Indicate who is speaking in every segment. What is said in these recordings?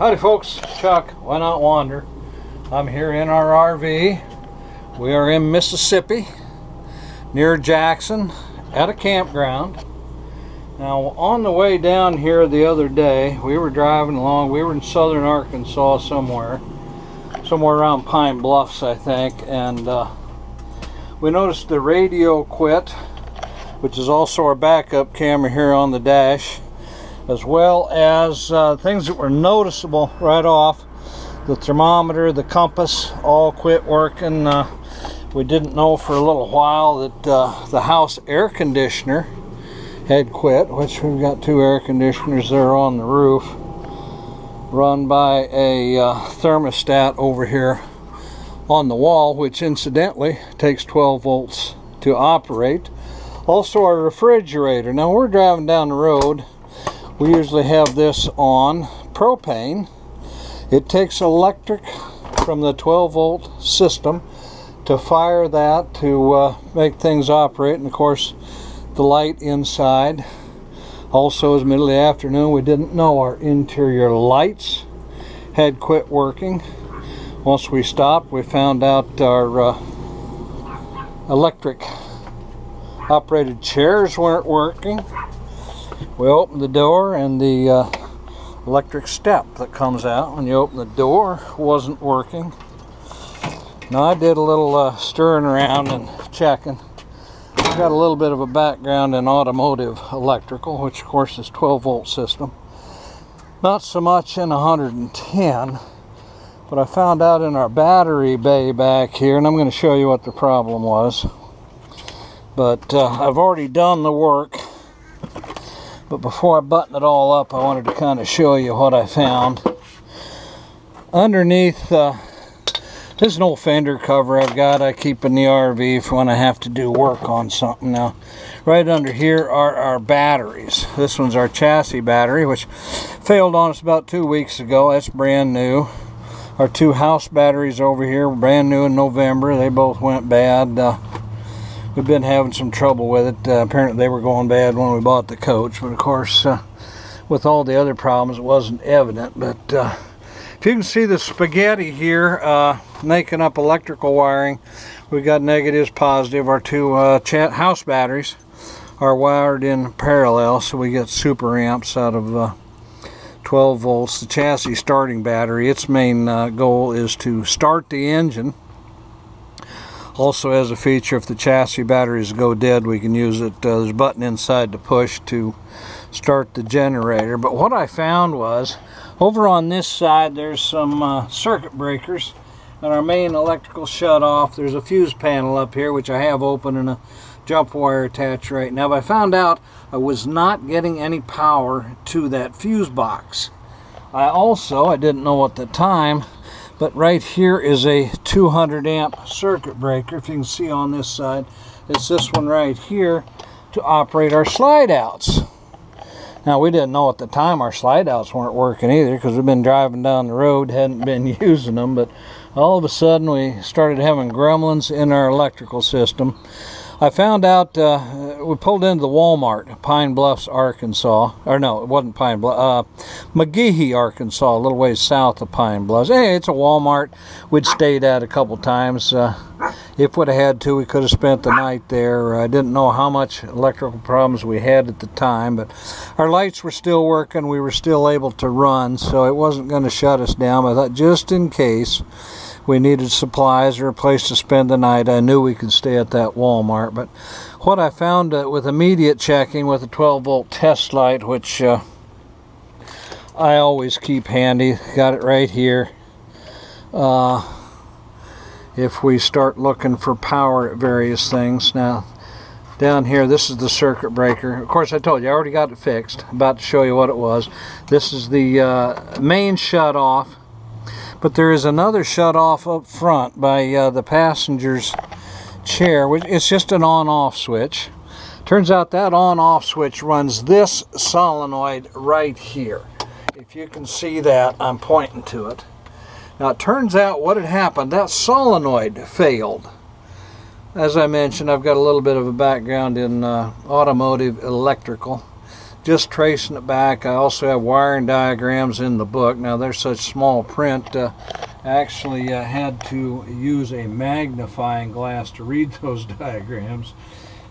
Speaker 1: Howdy folks, Chuck, Wynot Wander. I'm here in our RV. We are in Mississippi, near Jackson, at a campground. Now on the way down here the other day, we were driving along. We were in southern Arkansas somewhere around Pine Bluffs I think, and we noticed the radio quit, which is also our backup camera here on the dash, as well as things that were noticeable right off. The thermometer, the compass, all quit working. We didn't know for a little while that the house air conditioner had quit, which we've got two air conditioners there on the roof, run by a thermostat over here on the wall, which incidentally takes 12 volts to operate. Also our refrigerator. Now we're driving down the road. We usually have this on propane. It takes electric from the 12 volt system to fire that to make things operate, and of course the light inside. Also, as middle of the afternoon, we didn't know our interior lights had quit working. Once we stopped, we found out our electric operated chairs weren't working. We opened the door, and the electric step that comes out when you open the door wasn't working. Now I did a little stirring around and checking. I've got a little bit of a background in automotive electrical, which of course is 12 volt system. Not so much in 110, but I found out in our battery bay back here, and I'm going to show you what the problem was. But I've already done the work. But before I button it all up, I wanted to kind of show you what I found. Underneath, this is an old fender cover I keep in the RV for when I have to do work on something. Now, right under here are our batteries. This one's our chassis battery, which failed on us about 2 weeks ago. That's brand new. Our two house batteries over here were brand new in November. They both went bad. We've been having some trouble with it. Apparently they were going bad when we bought the coach, but of course with all the other problems it wasn't evident. But if you can see the spaghetti here making up electrical wiring, we've got negatives, positive. Our two house batteries are wired in parallel, so we get super amps out of 12 volts. The chassis starting battery, its main goal is to start the engine. Also has a feature, if the chassis batteries go dead, we can use it. There's a button inside to push to start the generator. But what I found was, over on this side there's some circuit breakers and our main electrical shut-off. There's a fuse panel up here, which I have open, and a jump wire attached right now. But I found out I was not getting any power to that fuse box. I didn't know at the time, but right here is a 200 amp circuit breaker. If you can see on this side, it's this one right here to operate our slide outs. Now we didn't know at the time our slide outs weren't working either, because we've been driving down the road, hadn't been using them, but all of a sudden we started having gremlins in our electrical system. I found out, we pulled into the Walmart, Pine Bluffs, Arkansas. Or no, it wasn't Pine Bluff, McGehee, Arkansas, a little ways south of Pine Bluffs. Hey, it's a Walmart we'd stayed at a couple times. If we'd have had to, we could have spent the night there. I didn't know how much electrical problems we had at the time, but our lights were still working. We were still able to run, so it wasn't going to shut us down. I thought just in case we needed supplies or a place to spend the night, I knew we could stay at that Walmart. But what I found with immediate checking with a 12 volt test light, which I always keep handy, got it right here. If we start looking for power at various things. Now down here, this is the circuit breaker. Of course I told you I already got it fixed. About to show you what it was. This is the main shut off. But there is another shut-off up front by the passenger's chair, which it's just an on-off switch. Turns out that on-off switch runs this solenoid right here. If you can see that, I'm pointing to it. Now it turns out what had happened, that solenoid failed. As I mentioned, I've got a little bit of a background in automotive electrical. just tracing it back. I also have wiring diagrams in the book. Now they're such small print, I actually had to use a magnifying glass to read those diagrams.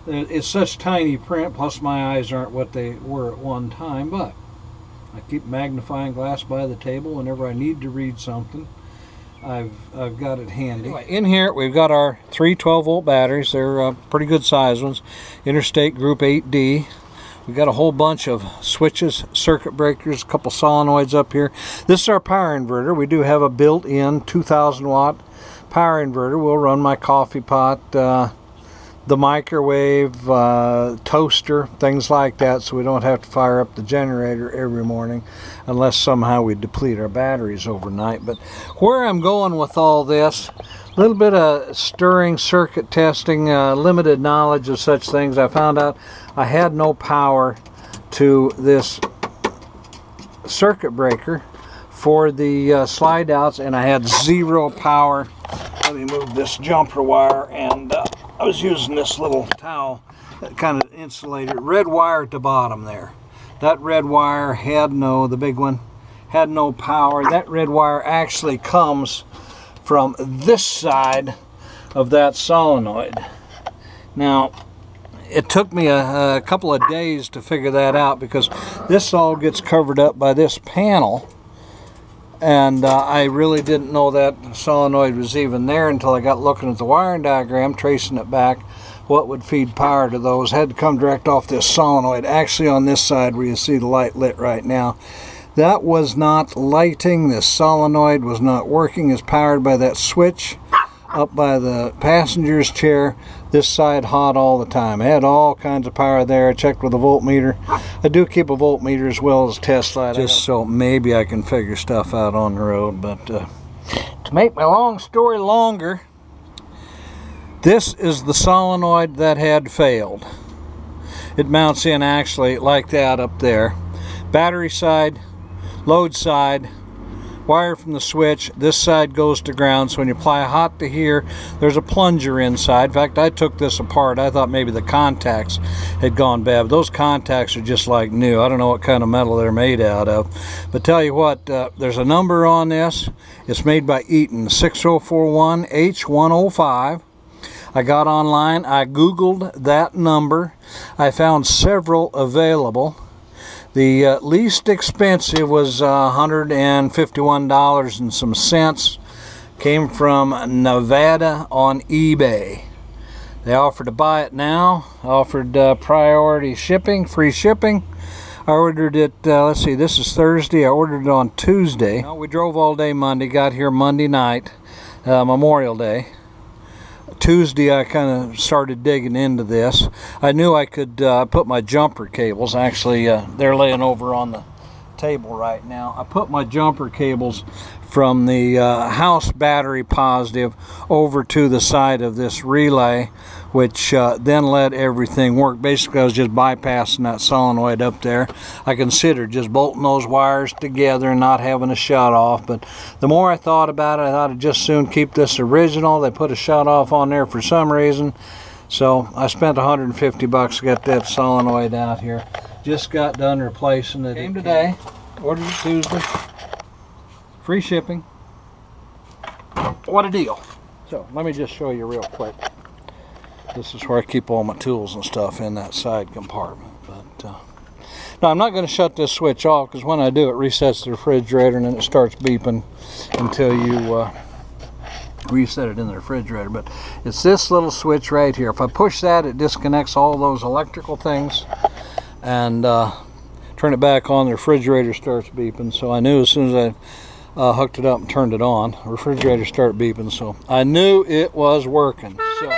Speaker 1: It's such tiny print, plus my eyes aren't what they were at one time, but I keep magnifying glass by the table whenever I need to read something. I've got it handy. Anyway, in here we've got our 3 12-volt batteries. They're pretty good size ones. Interstate Group 8D. We've got a whole bunch of switches, circuit breakers, a couple solenoids up here. This is our power inverter. We do have a built-in 2,000 watt power inverter. We'll run my coffee pot, the microwave, toaster, things like that, so we don't have to fire up the generator every morning unless somehow we deplete our batteries overnight. But where I'm going with all this, a little bit of stirring, circuit testing, limited knowledge of such things. I found out I had no power to this circuit breaker for the slide outs, and I had 0 power. Let me move this jumper wire, and I was using this little towel that kind of insulated. Red wire at the bottom there. That red wire had no, the big one, had no power. That red wire actually comes from this side of that solenoid. Now, it took me a couple of days to figure that out, because this all gets covered up by this panel. And I really didn't know that solenoid was even there until I got looking at the wiring diagram, tracing it back, what would feed power to those. Had to come direct off this solenoid, actually on this side where you see the light lit right now. That was not lighting. This solenoid was not working. It's powered by that switch up by the passenger's chair. This side hot all the time. I had all kinds of power there. I checked with a voltmeter. I do keep a voltmeter as well as a test light, just so maybe I can figure stuff out on the road. But to make my long story longer, this is the solenoid that had failed. It mounts in actually like that up there. Battery side, load side, wire from the switch. This side goes to ground, so when you apply hot to here, there's a plunger inside. In fact, I took this apart. I thought maybe the contacts had gone bad, but those contacts are just like new. I don't know what kind of metal they're made out of, but tell you what, there's a number on this. It's made by Eaton, 6041H105. I got online, I googled that number, I found several available. The least expensive was $151 and some cents. Came from Nevada on eBay. They offered to buy it now. Offered priority shipping, free shipping. I ordered it, let's see, this is Thursday. I ordered it on Tuesday. We drove all day Monday, got here Monday night, Memorial Day. Tuesday I kind of started digging into this. I knew I could put my jumper cables, actually they're laying over on the table right now. I put my jumper cables from the house battery positive over to the side of this relay, which then let everything work. Basically I was just bypassing that solenoid up there. I considered just bolting those wires together and not having a shut off, but the more I thought about it, I thought I'd just soon keep this original. They put a shut off on there for some reason, so I spent 150 bucks to get that solenoid out here. Just got done replacing it. Came today, ordered it Tuesday, free shipping. What a deal. So let me just show you real quick. This is where I keep all my tools and stuff, in that side compartment. But now I'm not going to shut this switch off, because when I do, it resets the refrigerator and then it starts beeping until you reset it in the refrigerator. But it's this little switch right here. If I push that, it disconnects all those electrical things, and turn it back on, the refrigerator starts beeping. So I knew as soon as I hooked it up and turned it on, the refrigerator started beeping, so I knew it was working. So